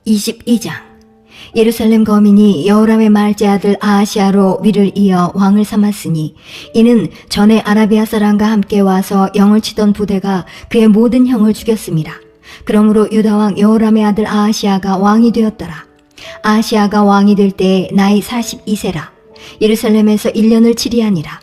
22장. 예루살렘 거민이 여호람의 말제 아들 아하시아로 위를 이어 왕을 삼았으니 이는 전에 아라비아 사람과 함께 와서 영을 치던 부대가 그의 모든 형을 죽였습니다. 그러므로 유다왕 여호람의 아들 아하시아가 왕이 되었더라. 아하시아가 왕이 될 때 나이 42세라. 예루살렘에서 1년을 치리하니라.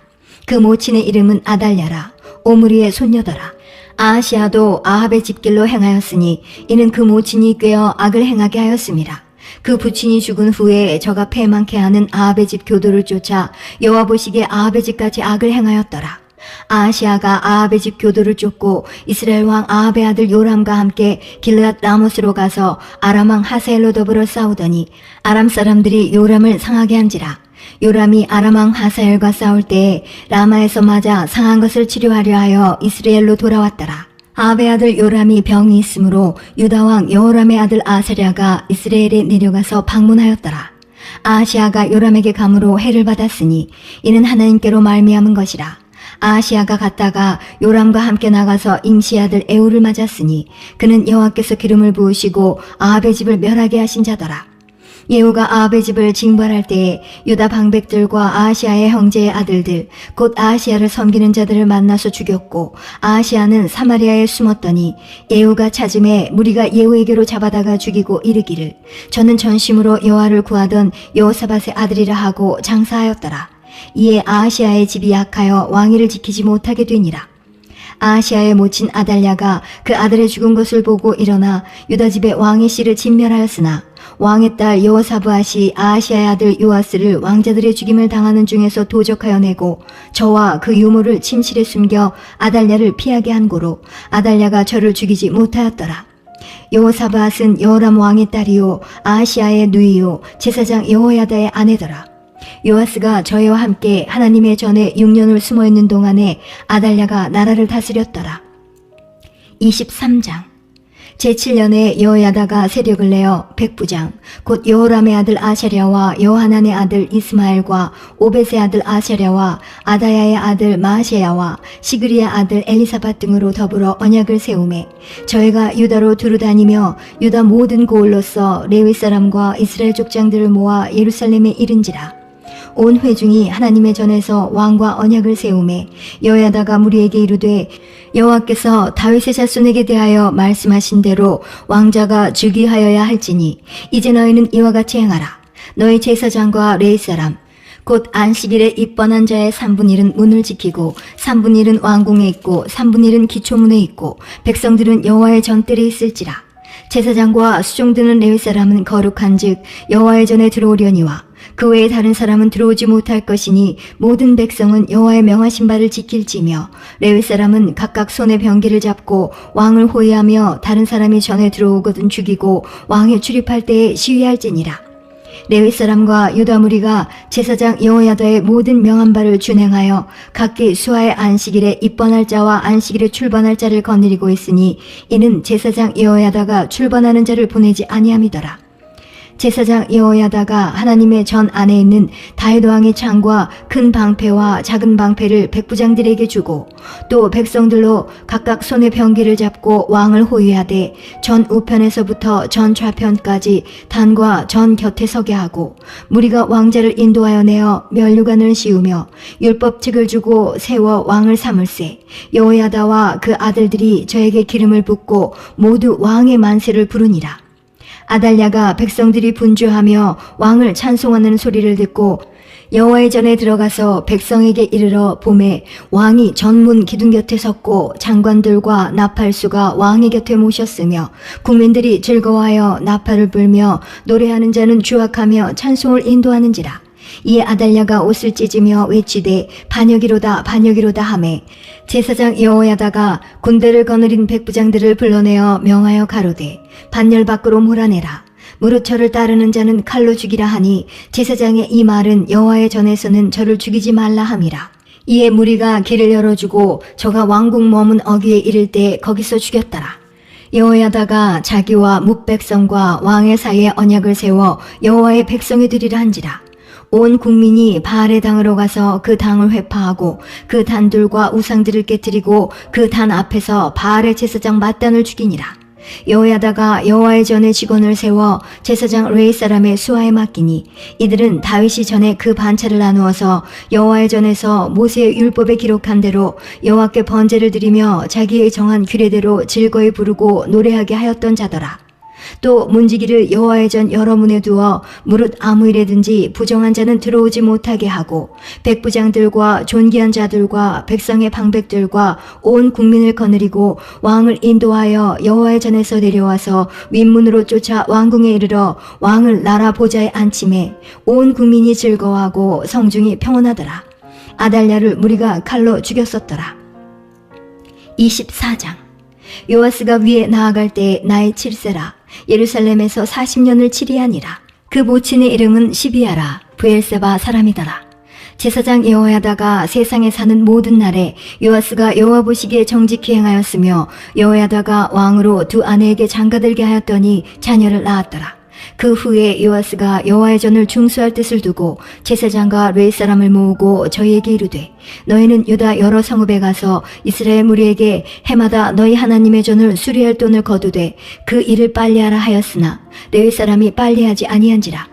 그 모친의 이름은 아달랴라. 오므리의 손녀더라. 아하시아도 아합의 집길로 행하였으니 이는 그 모친이 꾀어 악을 행하게 하였습니다. 그 부친이 죽은 후에 저가 패망케 하는 아합의 집 교도를 쫓아 여호와 보시기에 아합의 집까지 악을 행하였더라. 아하시아가 아합의 집 교도를 쫓고 이스라엘 왕 아합의 아들 요람과 함께 길르앗 라못으로 가서 아람 왕 하사엘로 더불어 싸우더니 아람 사람들이 요람을 상하게 한지라. 요람이 아람 왕 하사엘과 싸울 때에 라마에서 맞아 상한 것을 치료하려 하여 이스라엘로 돌아왔더라. 아합의 아들 요람이 병이 있으므로 유다 왕 여호람의 아들 아사랴가 이스라엘에 내려가서 방문하였더라. 아하시아가 요람에게 감으로 해를 받았으니 이는 하나님께로 말미암은 것이라. 아하시아가 갔다가 요람과 함께 나가서 임시 아들 에후를 맞았으니 그는 여호와께서 기름을 부으시고 아합의 집을 멸하게 하신 자더라. 예후가 아합의 집을 징벌할 때에 유다 방백들과 아하시아의 형제의 아들들 곧 아하시아를 섬기는 자들을 만나서 죽였고 아하시아는 사마리아에 숨었더니 예후가 찾음에 무리가 예후에게로 잡아다가 죽이고 이르기를 저는 전심으로 여호와를 구하던 여호사밧의 아들이라 하고 장사하였더라. 이에 아하시아의 집이 약하여 왕위를 지키지 못하게 되니라. 아하시아의 모친 아달랴가 그 아들의 죽은 것을 보고 일어나 유다 집의 왕의 씨를 진멸하였으나 왕의 딸 여호사브앗이 아하시아의 아들 요아스를 왕자들의 죽임을 당하는 중에서 도적하여 내고 저와 그 유모를 침실에 숨겨 아달랴를 피하게 한 고로 아달랴가 저를 죽이지 못하였더라. 여호사브앗은 여호람 왕의 딸이요 아하시아의 누이요 제사장 여호야다의 아내더라. 요아스가 저희와 함께 하나님의 전에 6년을 숨어있는 동안에 아달랴가 나라를 다스렸더라. 23장. 제7년에 여호야다가 세력을 내어 백부장 곧 여호람의 아들 아샤랴와 여호하난의 아들 이스마엘과 오벳의 아들 아샤랴와 아다야의 아들 마아세야와 시그리의 아들 엘리사밧 등으로 더불어 언약을 세우매 저희가 유다로 두루 다니며 유다 모든 고을로서 레위 사람과 이스라엘 족장들을 모아 예루살렘에 이른지라. 온 회중이 하나님의 전에서 왕과 언약을 세우매 여호야다가 무리에게 이르되 여호와께서 다윗의 자손에게 대하여 말씀하신 대로 왕자가 즉위하여야 할지니 이제 너희는 이와 같이 행하라. 너희 제사장과 레위 사람 곧 안식일에 입번한 자의 3분의 1은 문을 지키고 3분의 1은 왕궁에 있고 3분의 1은 기초문에 있고 백성들은 여호와의 전뜰에 있을지라. 제사장과 수종드는 레위 사람은 거룩한즉 여호와의 전에 들어오려니와 그 외에 다른 사람은 들어오지 못할 것이니 모든 백성은 여호와의 명하신 바를 지킬지며 레위 사람은 각각 손에 병기를 잡고 왕을 호위하며 다른 사람이 전에 들어오거든 죽이고 왕에 출입할 때에 시위할지니라. 레위 사람과 유다 무리가 제사장 여호야다의 모든 명한 바를 준행하여 각기 수하의 안식일에 입번할 자와 안식일에 출번할 자를 거느리고 있으니 이는 제사장 여호야다가 출번하는 자를 보내지 아니함이더라. 제사장 여호야다가 하나님의 전 안에 있는 다윗 왕의 창과 큰 방패와 작은 방패를 백부장들에게 주고 또 백성들로 각각 손에 병기를 잡고 왕을 호위하되 전 우편에서부터 전 좌편까지 단과 전 곁에 서게 하고 무리가 왕자를 인도하여 내어 면류관을 씌우며 율법책을 주고 세워 왕을 삼을세 여호야다와 그 아들들이 저에게 기름을 붓고 모두 왕의 만세를 부르니라. 아달랴가 백성들이 분주하며 왕을 찬송하는 소리를 듣고 여호와의 전에 들어가서 백성에게 이르러 보매 왕이 전문 기둥 곁에 섰고 장관들과 나팔수가 왕의 곁에 모셨으며 국민들이 즐거워하여 나팔을 불며 노래하는 자는 주악하며 찬송을 인도하는지라. 이에 아달랴가 옷을 찢으며 외치되 반역이로다 반역이로다 하매 제사장 여호야다가 군대를 거느린 백부장들을 불러내어 명하여 가로되 반열 밖으로 몰아내라. 무릇 저를 따르는 자는 칼로 죽이라 하니 제사장의 이 말은 여호와의 전에서는 저를 죽이지 말라 함이라. 이에 무리가 길을 열어주고 저가 왕궁 머문 어귀에 이를 때 거기서 죽였더라. 여호야다가 자기와 뭇백성과 왕의 사이에 언약을 세워 여호와의 백성이 되리라 한지라. 온 국민이 바알의 당으로 가서 그 당을 회파하고 그 단들과 우상들을 깨뜨리고 그 단 앞에서 바알의 제사장 맏단을 죽이니라. 여호야다가 여호와의 전에 직원을 세워 제사장 레위 사람의 수하에 맡기니 이들은 다윗이 전에 그 반차를 나누어서 여호와의 전에서 모세의 율법에 기록한 대로 여호와께 번제를 드리며 자기의 정한 규례대로 즐거이 부르고 노래하게 하였던 자더라. 또 문지기를 여호와의 전 여러 문에 두어 무릇 아무 일에든지 부정한 자는 들어오지 못하게 하고 백부장들과 존귀한 자들과 백성의 방백들과 온 국민을 거느리고 왕을 인도하여 여호와의 전에서 내려와서 윗문으로 쫓아 왕궁에 이르러 왕을 나라 보좌에 앉히매 온 국민이 즐거워하고 성중이 평온하더라. 아달랴를 무리가 칼로 죽였었더라. 24장. 요아스가 위에 나아갈 때에 나이 7세라. 예루살렘에서 40년을 치리하니라. 그 모친의 이름은 시비아라. 브엘세바 사람이더라. 제사장 여호야다가 세상에 사는 모든 날에 요아스가 여호와 보시기에 정직히 행하였으며 여호야다가 왕으로 두 아내에게 장가들게 하였더니 자녀를 낳았더라. 그 후에 요아스가 여호와의 전을 중수할 뜻을 두고 제사장과 레위 사람을 모으고 저희에게 이르되 너희는 유다 여러 성읍에 가서 이스라엘 무리에게 해마다 너희 하나님의 전을 수리할 돈을 거두되 그 일을 빨리 하라 하였으나 레위 사람이 빨리 하지 아니한지라.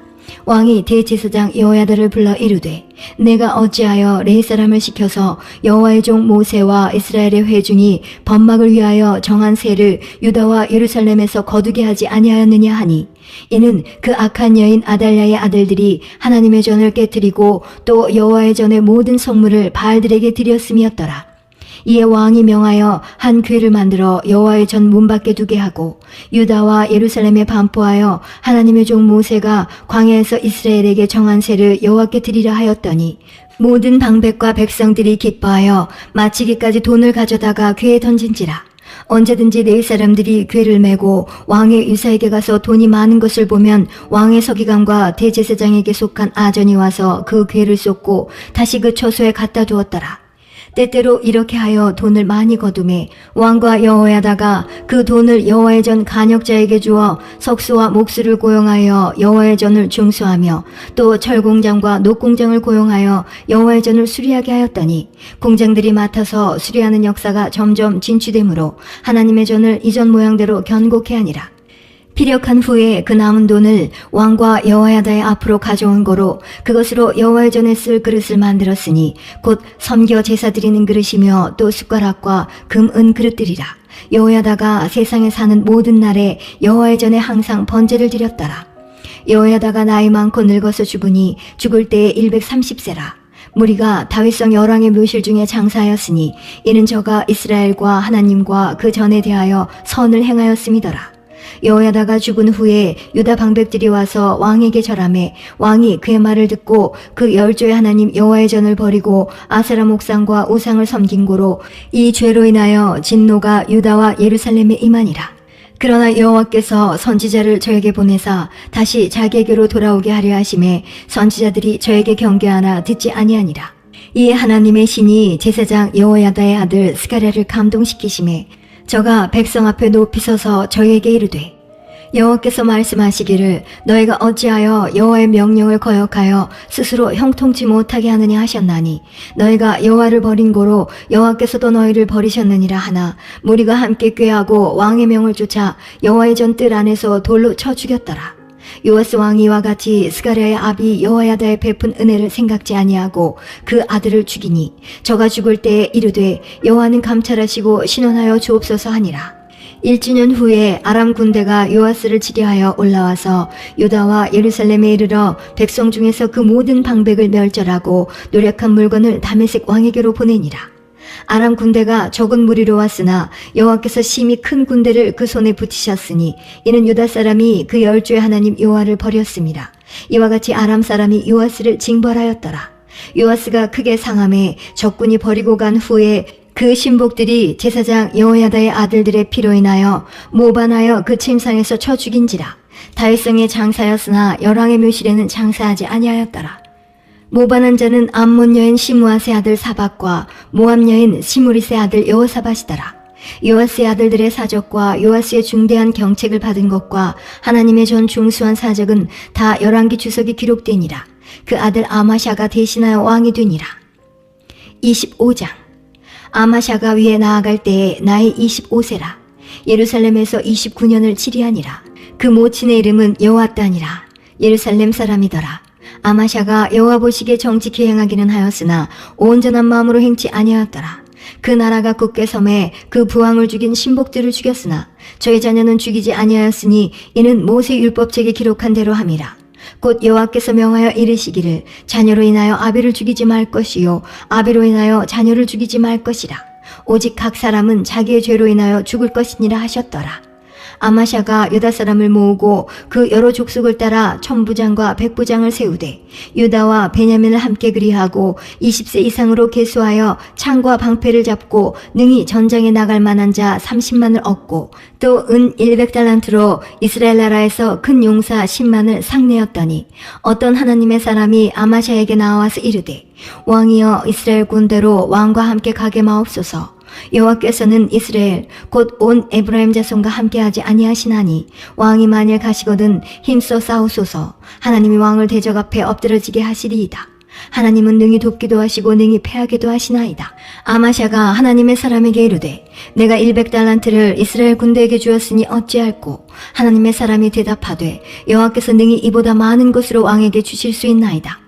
왕이 대제사장 여호야다를 불러 이르되 내가 어찌하여 레위 사람을 시켜서 여호와의 종 모세와 이스라엘의 회중이 번막을 위하여 정한 세를 유다와 예루살렘에서 거두게 하지 아니하였느냐 하니 이는 그 악한 여인 아달랴의 아들들이 하나님의 전을 깨뜨리고 또 여호와의 전의 모든 성물을 바알들에게 드렸음이었더라. 이에 왕이 명하여 한 궤를 만들어 여호와의 전 문 밖에 두게 하고 유다와 예루살렘에 반포하여 하나님의 종 모세가 광야에서 이스라엘에게 정한 세를 여호와께 드리라 하였더니 모든 방백과 백성들이 기뻐하여 마치기까지 돈을 가져다가 궤에 던진지라. 언제든지 레위 사람들이 궤를 메고 왕의 유사에게 가서 돈이 많은 것을 보면 왕의 서기관과 대제사장에게 속한 아전이 와서 그 궤를 쏟고 다시 그 처소에 갖다 두었더라. 때때로 이렇게 하여 돈을 많이 거두매 왕과 여호야다가 그 돈을 여호와의 전 간역자에게 주어 석수와 목수를 고용하여 여호와의 전을 중수하며 또 철공장과 녹공장을 고용하여 여호와의 전을 수리하게 하였더니 공장들이 맡아서 수리하는 역사가 점점 진취되므로 하나님의 전을 이전 모양대로 견고케 하니라. 피력한 후에 그 남은 돈을 왕과 여호야다의 앞으로 가져온 거로 그것으로 여호와의 전에 쓸 그릇을 만들었으니 곧 섬겨 제사 드리는 그릇이며 또 숟가락과 금, 은 그릇들이라. 여호야다가 세상에 사는 모든 날에 여호와의 전에 항상 번제를 드렸더라. 여호야다가 나이 많고 늙어서 죽으니 죽을 때에 130세라. 무리가 다윗성 열왕의 묘실 중에 장사하였으니 이는 저가 이스라엘과 하나님과 그 전에 대하여 선을 행하였음이더라. 여호야다가 죽은 후에 유다 방백들이 와서 왕에게 절하매 왕이 그의 말을 듣고 그 열조의 하나님 여호와의 전을 버리고 아세라 목상과 우상을 섬긴 고로 이 죄로 인하여 진노가 유다와 예루살렘에 임하니라. 그러나 여호와께서 선지자를 저에게 보내사 다시 자기에게로 돌아오게 하려 하심에 선지자들이 저에게 경계하나 듣지 아니하니라. 이에 하나님의 신이 제사장 여호야다의 아들 스가랴를 감동시키심에 저가 백성 앞에 높이 서서 저희에게 이르되 여호와께서 말씀하시기를 너희가 어찌하여 여호와의 명령을 거역하여 스스로 형통치 못하게 하느냐 하셨나니 너희가 여호와를 버린 고로 여호와께서도 너희를 버리셨느니라 하나 무리가 함께 꾀하고 왕의 명을 쫓아 여호와의 전 뜰 안에서 돌로 쳐 죽였더라. 요아스 왕이 이와 같이 스가랴의 아비 여호야다의 베푼 은혜를 생각지 아니하고 그 아들을 죽이니 저가 죽을 때에 이르되 여호와는 감찰하시고 신원하여 주옵소서 하니라. 1주년 후에 아람 군대가 요아스를 치려하여 올라와서 유다와 예루살렘에 이르러 백성 중에서 그 모든 방백을 멸절하고 노력한 물건을 다메섹 왕에게로 보내니라. 아람 군대가 적은 무리로 왔으나 여호와께서 심히 큰 군대를 그 손에 붙이셨으니 이는 유다 사람이 그 열조의 하나님 여호와를 버렸습니다. 이와 같이 아람 사람이 요아스를 징벌하였더라. 요아스가 크게 상함에 적군이 버리고 간 후에 그 신복들이 제사장 여호야다의 아들들의 피로 인하여 모반하여 그 침상에서 쳐 죽인지라. 다윗성에 장사였으나 열왕의 묘실에는 장사하지 아니하였더라. 모반한 자는 암몬 여인 시므아스의 아들 사박과 모압 여인 시무리스의 아들 여호사밧이더라. 요아스의 아들들의 사적과 요아스의 중대한 경책을 받은 것과 하나님의 전 중수한 사적은 다 열왕기 주석이 기록되니라. 그 아들 아마샤가 대신하여 왕이 되니라. 25장. 아마샤가 위에 나아갈 때에 나이 25세라. 예루살렘에서 29년을 치리하니라. 그 모친의 이름은 여호앗다니라. 예루살렘 사람이더라. 아마샤가 여호와 보시기에 정직히 행하기는 하였으나 온전한 마음으로 행치 아니하였더라. 그 나라가 굳게 섬에 그 부왕을 죽인 신복들을 죽였으나 저의 자녀는 죽이지 아니하였으니 이는 모세 율법책에 기록한 대로 함이라. 곧 여호와께서 명하여 이르시기를 자녀로 인하여 아비를 죽이지 말 것이요 아비로 인하여 자녀를 죽이지 말 것이라. 오직 각 사람은 자기의 죄로 인하여 죽을 것이니라 하셨더라. 아마샤가 유다 사람을 모으고 그 여러 족속을 따라 천부장과 백부장을 세우되 유다와 베냐민을 함께 그리하고 20세 이상으로 계수하여 창과 방패를 잡고 능히 전장에 나갈 만한 자 30만을 얻고 또 은 100달란트로 이스라엘 나라에서 큰 용사 10만을 상내었더니 어떤 하나님의 사람이 아마샤에게 나와서 이르되 왕이여 이스라엘 군대로 왕과 함께 가게 마옵소서. 여호와께서는 이스라엘 곧 온 에브라임 자손과 함께하지 아니하시나니 왕이 만일 가시거든 힘써 싸우소서. 하나님이 왕을 대적 앞에 엎드러지게 하시리이다. 하나님은 능히 돕기도 하시고 능히 패하기도 하시나이다. 아마샤가 하나님의 사람에게 이르되 내가 100달란트를 이스라엘 군대에게 주었으니 어찌할꼬. 하나님의 사람이 대답하되 여호와께서 능히 이보다 많은 것으로 왕에게 주실 수 있나이다.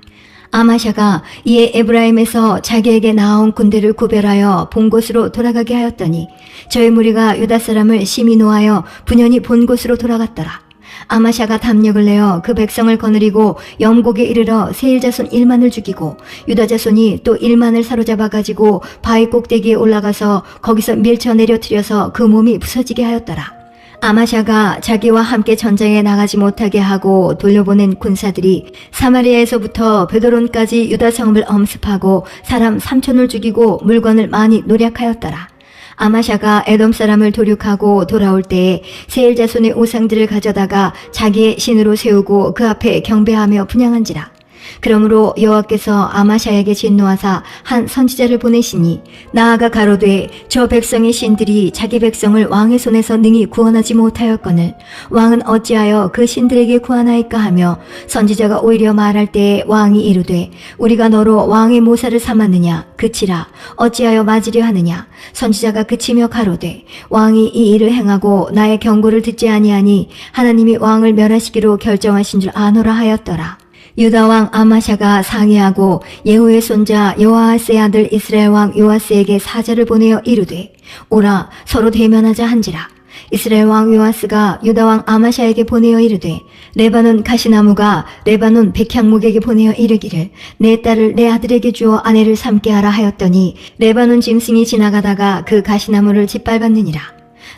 아마샤가 이에 에브라임에서 자기에게 나아온 군대를 구별하여 본 곳으로 돌아가게 하였더니 저의 무리가 유다 사람을 심히 노하여 분연히 본 곳으로 돌아갔더라. 아마샤가 담력을 내어 그 백성을 거느리고 영곡에 이르러 세일 자손 1만을 죽이고 유다 자손이 또 1만을 사로잡아 가지고 바위 꼭대기에 올라가서 거기서 밀쳐 내려뜨려서 그 몸이 부서지게 하였더라. 아마샤가 자기와 함께 전쟁에 나가지 못하게 하고 돌려보낸 군사들이 사마리아에서부터 베드론까지 유다 성읍을 엄습하고 사람 3천을 죽이고 물건을 많이 노략하였더라. 아마샤가 에돔 사람을 도륙하고 돌아올 때에 세일 자손의 우상들을 가져다가 자기의 신으로 세우고 그 앞에 경배하며 분향한지라. 그러므로 여호와께서 아마샤에게 진노하사 한 선지자를 보내시니 나아가 가로되 저 백성의 신들이 자기 백성을 왕의 손에서 능히 구원하지 못하였거늘 왕은 어찌하여 그 신들에게 구하나이까 하며 선지자가 오히려 말할 때에 왕이 이르되 우리가 너로 왕의 모사를 삼았느냐 그치라 어찌하여 맞으려 하느냐. 선지자가 그치며 가로되 왕이 이 일을 행하고 나의 경고를 듣지 아니하니 하나님이 왕을 멸하시기로 결정하신 줄 아노라 하였더라. 유다 왕 아마샤가 상의하고 예후의 손자 요아스의 아들 이스라엘 왕 요아스에게 사자를 보내어 이르되 오라 서로 대면하자 한지라. 이스라엘 왕 요아스가 유다 왕 아마샤에게 보내어 이르되 레바논 가시나무가 레바논 백향목에게 보내어 이르기를 내 딸을 내 아들에게 주어 아내를 삼게 하라 하였더니 레바논 짐승이 지나가다가 그 가시나무를 짓밟았느니라.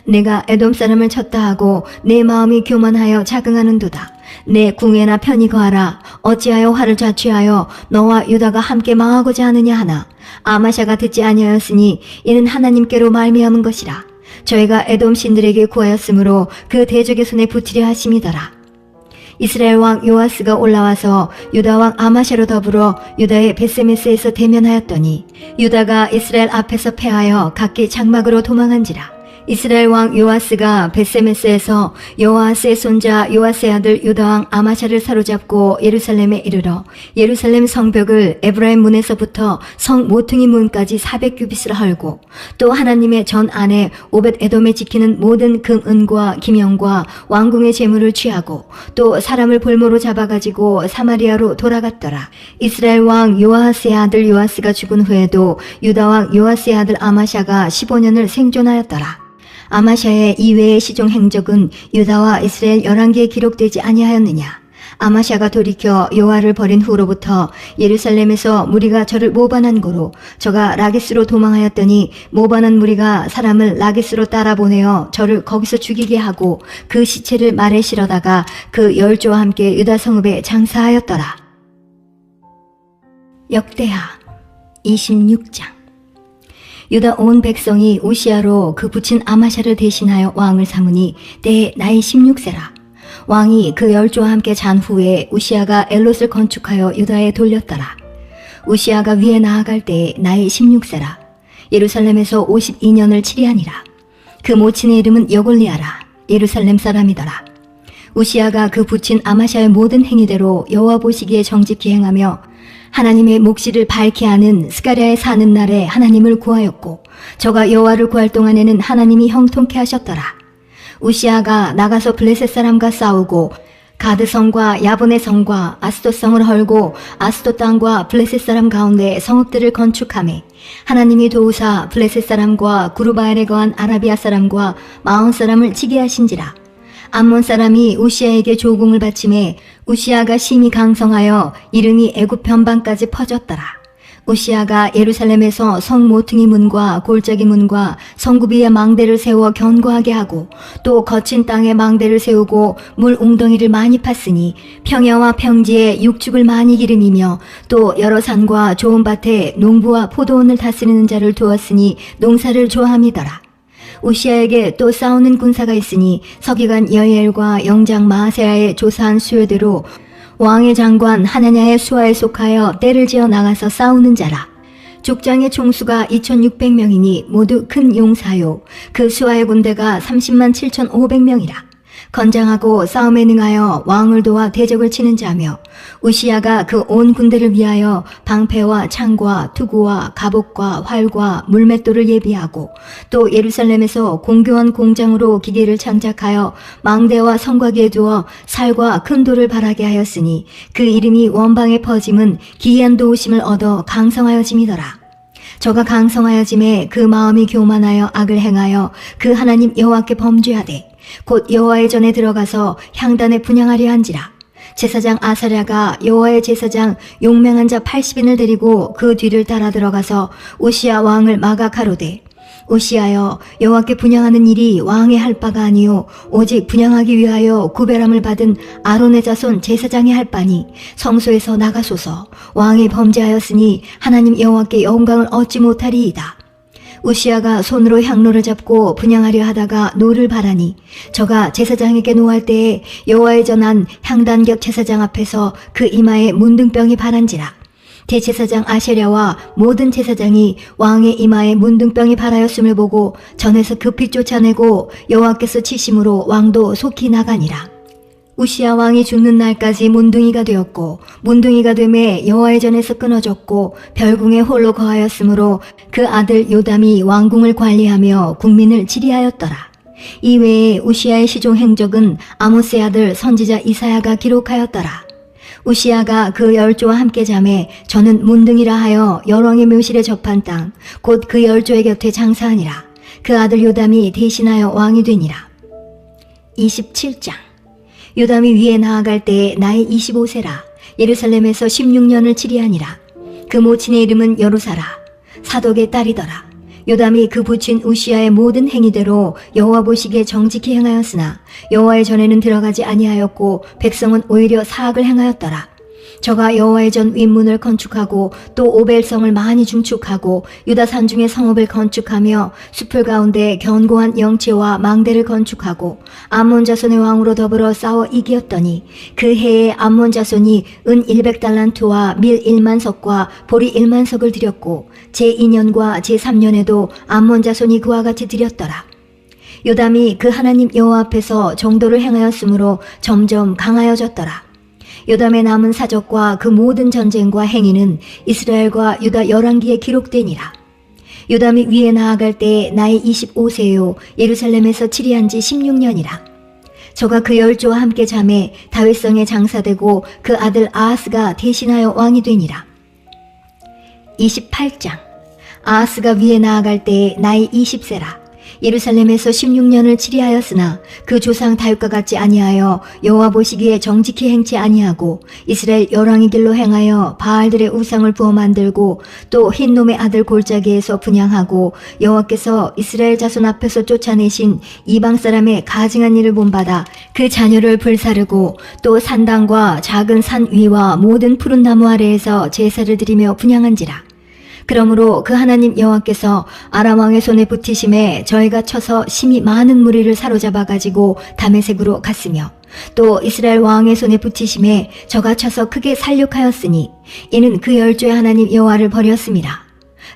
내가 에돔 사람을 쳤다 하고 내 마음이 교만하여 자긍하는도다. 내 궁예나 편히 거하라. 어찌하여 화를 자취하여 너와 유다가 함께 망하고자 하느냐 하나. 아마샤가 듣지 아니하였으니 이는 하나님께로 말미암은 것이라. 저희가 에돔 신들에게 구하였으므로 그 대적의 손에 붙이려 하심이더라. 이스라엘 왕 요아스가 올라와서 유다 왕 아마샤로 더불어 유다의 베세메스에서 대면하였더니 유다가 이스라엘 앞에서 패하여 각기 장막으로 도망한지라. 이스라엘 왕 요아스가 베세메스에서 요아스의 손자 요아스의 아들 유다 왕 아마샤를 사로잡고 예루살렘에 이르러 예루살렘 성벽을 에브라임 문에서부터 성 모퉁이 문까지 400규빗을 헐고 또 하나님의 전 안에 오벳 에돔에 지키는 모든 금 은과 기명과 왕궁의 재물을 취하고 또 사람을 볼모로 잡아가지고 사마리아로 돌아갔더라. 이스라엘 왕 요아스의 아들 요아스가 죽은 후에도 유다 왕 요아스의 아들 아마샤가 15년을 생존하였더라. 아마샤의 이외의 시종 행적은 유다와 이스라엘 11개에 기록되지 아니하였느냐. 아마샤가 돌이켜 여호와를 버린 후로부터 예루살렘에서 무리가 저를 모반한 고로 저가 라게스로 도망하였더니 모반한 무리가 사람을 라게스로 따라 보내어 저를 거기서 죽이게 하고 그 시체를 말에 실어다가 그 열조와 함께 유다 성읍에 장사하였더라. 역대하 26장. 유다 온 백성이 우시아로 그 붙인 아마샤를 대신하여 왕을 삼으니 때에 나이 16세라. 왕이 그 열조와 함께 잔 후에 우시아가 엘롯을 건축하여 유다에 돌렸더라. 우시아가 위에 나아갈 때에 나이 16세라. 예루살렘에서 52년을 치리하니라. 그 모친의 이름은 여골리아라. 예루살렘 사람이더라. 우시아가 그 붙인 아마샤의 모든 행위대로 여호와 보시기에 정직히 행하며 하나님의 묵시를 밝히 아는 스가랴에 사는 날에 하나님을 구하였고 저가 여호와를 구할 동안에는 하나님이 형통케 하셨더라. 우시아가 나가서 블레셋 사람과 싸우고 가드성과 야본의 성과 아스돗성을 헐고 아스돗 땅과 블레셋 사람 가운데 성읍들을 건축하매 하나님이 도우사 블레셋 사람과 구르바엘에 거한 아라비아 사람과 마온 사람을 치게 하신지라. 암몬 사람이 우시아에게 조공을 바치매 우시아가 심히 강성하여 이름이 애굽 변방까지 퍼졌더라. 우시아가 예루살렘에서 성 모퉁이 문과 골짜기 문과 성굽 위에 망대를 세워 견고하게 하고 또 거친 땅에 망대를 세우고 물 웅덩이를 많이 팠으니 평야와 평지에 육축을 많이 기름이며 또 여러 산과 좋은 밭에 농부와 포도원을 다스리는 자를 두었으니 농사를 좋아함이더라. 우시아에게 또 싸우는 군사가 있으니 서기관 여이엘과 영장 마아세야의 조사한 수요대로 왕의 장관 하나냐의 수하에 속하여 떼를 지어 나가서 싸우는 자라. 족장의 총수가 2600명이니 모두 큰 용사요. 그 수하의 군대가 30만 7500명이라. 건장하고 싸움에 능하여 왕을 도와 대적을 치는 자며 우시아가 그 온 군대를 위하여 방패와 창과 투구와 갑옷과 활과 물맷돌을 예비하고 또 예루살렘에서 공교한 공장으로 기계를 장착하여 망대와 성곽에 두어 살과 큰 돌을 바라게 하였으니 그 이름이 원방에 퍼짐은 기이한 도우심을 얻어 강성하여짐이더라. 저가 강성하여짐에 그 마음이 교만하여 악을 행하여 그 하나님 여호와께 범죄하되 곧 여호와의 전에 들어가서 향단에 분향하려 한지라. 제사장 아사랴가 여호와의 제사장 용맹한 자 80인을 데리고 그 뒤를 따라 들어가서 우시아 왕을 막아 가로되 우시아여 여호와께 분향하는 일이 왕의 할 바가 아니요 오직 분향하기 위하여 구별함을 받은 아론의 자손 제사장이 할 바니 성소에서 나가소서. 왕이 범죄하였으니 하나님 여호와께 영광을 얻지 못하리이다. 우시아가 손으로 향로를 잡고 분향하려 하다가 노를 바라니 저가 제사장에게 노할 때에 여호와의 전한 향단격 제사장 앞에서 그 이마에 문둥병이 바란지라. 대제사장 아세랴와 모든 제사장이 왕의 이마에 문둥병이 발하였음을 보고 전에서 급히 쫓아내고 여호와께서 치심으로 왕도 속히 나가니라. 우시아 왕이 죽는 날까지 문둥이가 되었고 문둥이가 되매 여호와의 전에서 끊어졌고 별궁에 홀로 거하였으므로 그 아들 요담이 왕궁을 관리하며 국민을 지리하였더라. 이외에 우시아의 시종 행적은 아모스의 아들 선지자 이사야가 기록하였더라. 우시아가 그 열조와 함께 잠에 저는 문둥이라 하여 여왕의 묘실에 접한 땅 곧 그 열조의 곁에 장사하니라. 그 아들 요담이 대신하여 왕이 되니라. 27장. 요담이 위에 나아갈 때에 나이 25세라. 예루살렘에서 16년을 치리하니라. 그 모친의 이름은 여루사라. 사독의 딸이더라. 요담이 그 부친 우시아의 모든 행위대로 여호와 보시기에 정직히 행하였으나 여호와의 전에는 들어가지 아니하였고 백성은 오히려 사악을 행하였더라. 저가 여호와의 전 윗문을 건축하고 또 오벨성을 많이 중축하고 유다 산중의 성읍을 건축하며 숲을 가운데 견고한 영체와 망대를 건축하고 암몬 자손의 왕으로 더불어 싸워 이기었더니 그 해에 암몬 자손이 은 100달란트와 밀 1만석과 보리 1만석을 드렸고 제2년과 제3년에도 암몬 자손이 그와 같이 드렸더라. 요담이 그 하나님 여호와 앞에서 정도를 행하였으므로 점점 강하여졌더라. 요담의 남은 사적과 그 모든 전쟁과 행위는 이스라엘과 유다 열왕기에 기록되니라. 요담이 위에 나아갈 때 나이 25세요 예루살렘에서 치리한 지 16년이라. 저가 그 열조와 함께 잠에 다윗성에 장사되고 그 아들 아하스가 대신하여 왕이 되니라. 28장. 아하스가 위에 나아갈 때 나이 20세라. 예루살렘에서 16년을 치리하였으나 그 조상 다윗과 같지 아니하여 여호와 보시기에 정직히 행치 아니하고 이스라엘 열왕의 길로 행하여 바알들의 우상을 부어 만들고 또 흰놈의 아들 골짜기에서 분향하고 여호와께서 이스라엘 자손 앞에서 쫓아내신 이방 사람의 가증한 일을 본받아 그 자녀를 불사르고 또 산당과 작은 산 위와 모든 푸른 나무 아래에서 제사를 드리며 분향한지라. 그러므로 그 하나님 여호와께서 아람 왕의 손에 붙이심에 저희가 쳐서 심히 많은 무리를 사로잡아 가지고 다메섹으로 갔으며 또 이스라엘 왕의 손에 붙이심에 저가 쳐서 크게 살육하였으니 이는 그 열조의 하나님 여호와를 버렸습니다.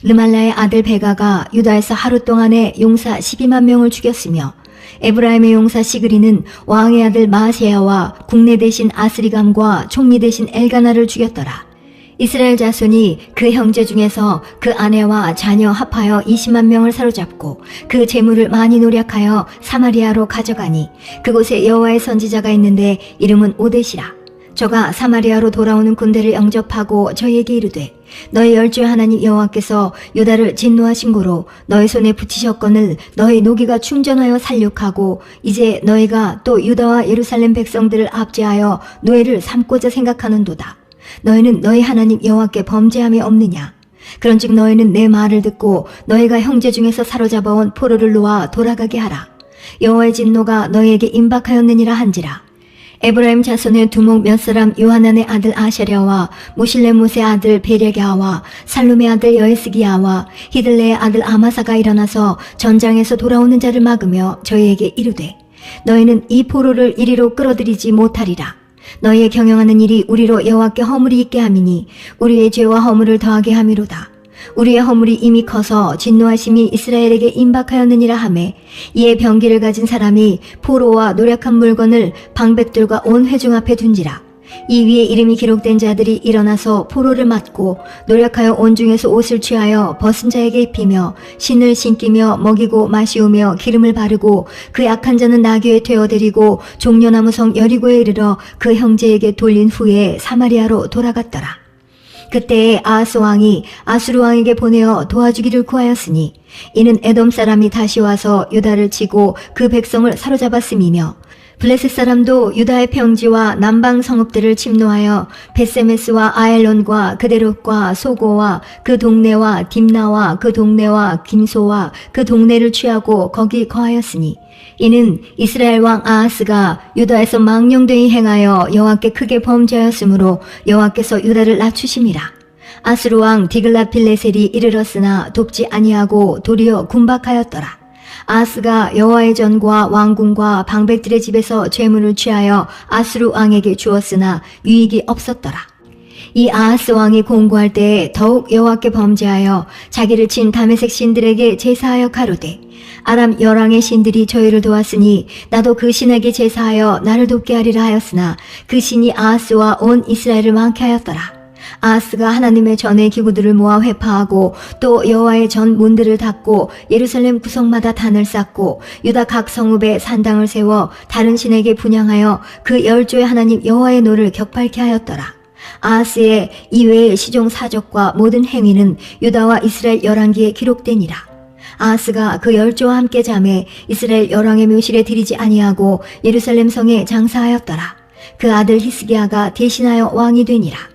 르말라의 아들 베가가 유다에서 하루 동안에 용사 12만 명을 죽였으며 에브라임의 용사 시그리는 왕의 아들 마아세야와 국내 대신 아스리감과 총리 대신 엘가나를 죽였더라. 이스라엘 자손이 그 형제 중에서 그 아내와 자녀 합하여 20만 명을 사로잡고 그 재물을 많이 노력하여 사마리아로 가져가니 그곳에 여호와의 선지자가 있는데 이름은 오뎃이라. 저가 사마리아로 돌아오는 군대를 영접하고 저에게 이르되 너희 열조의 하나님 여호와께서 유다를 진노하신 고로 너희 손에 붙이셨거늘 너희 노기가 충전하여 살육하고 이제 너희가 또 유다와 예루살렘 백성들을 압제하여 노예를 삼고자 생각하는도다. 너희는 너희 하나님 여호와께 범죄함이 없느냐? 그런즉 너희는 내 말을 듣고 너희가 형제 중에서 사로잡아온 포로를 놓아 돌아가게 하라. 여호와의 진노가 너희에게 임박하였느니라 한지라. 에브라임 자손의 두목 몇 사람 요하난의 아들 아샤랴와 무실레못의 아들 베레갸와 살룸의 아들 여에스기야와 히들레의 아들 아마사가 일어나서 전장에서 돌아오는 자를 막으며 저희에게 이르되 너희는 이 포로를 이리로 끌어들이지 못하리라. 너희의 경영하는 일이 우리로 여호와께 허물이 있게 함이니 우리의 죄와 허물을 더하게 함이로다. 우리의 허물이 이미 커서 진노하심이 이스라엘에게 임박하였느니라 하매 이에 병기를 가진 사람이 포로와 노력한 물건을 방백들과 온 회중 앞에 둔지라. 이 위에 이름이 기록된 자들이 일어나서 포로를 맞고 노력하여 온 중에서 옷을 취하여 벗은 자에게 입히며 신을 신기며 먹이고 마시우며 기름을 바르고 그 약한 자는 나귀에 태워데리고 종려나무 성 여리고에 이르러 그 형제에게 돌린 후에 사마리아로 돌아갔더라. 그때에 아하스 왕이 아수르 왕에게 보내어 도와주기를 구하였으니 이는 에돔 사람이 다시 와서 유다를 치고 그 백성을 사로잡았음이며 블레셋 사람도 유다의 평지와 남방 성읍들을 침노하여 베세메스와 아엘론과 그데롯과 소고와 그 동네와 딥나와 그 동네와 김소와 그 동네를 취하고 거기 거하였으니 이는 이스라엘 왕 아하스가 유다에서 망령되이 행하여 여호와께 크게 범죄하였으므로 여호와께서 유다를 낮추심이라. 아수르 왕 디글랏빌레셀이 이르렀으나 돕지 아니하고 도리어 군박하였더라. 아하스가 여호와의 전과 왕궁과 방백들의 집에서 재물을 취하여 아수르 왕에게 주었으나 유익이 없었더라. 이 아하스 왕이 공고할 때에 더욱 여호와께 범죄하여 자기를 친 다메섹 신들에게 제사하여 가로되 아람 열왕의 신들이 저희를 도왔으니 나도 그 신에게 제사하여 나를 돕게 하리라 하였으나 그 신이 아하스와 온 이스라엘을 망케 하였더라. 아하스가 하나님의 전의 기구들을 모아 회파하고 또 여호와의 전 문들을 닫고 예루살렘 구석마다 단을 쌓고 유다 각 성읍에 산당을 세워 다른 신에게 분향하여 그 열조의 하나님 여호와의 노를 격발케 하였더라. 아하스의 이외의 시종 사적과 모든 행위는 유다와 이스라엘 열왕기에 기록되니라. 아하스가 그 열조와 함께 잠에 이스라엘 열왕의 묘실에 들이지 아니하고 예루살렘 성에 장사하였더라. 그 아들 히스기야가 대신하여 왕이 되니라.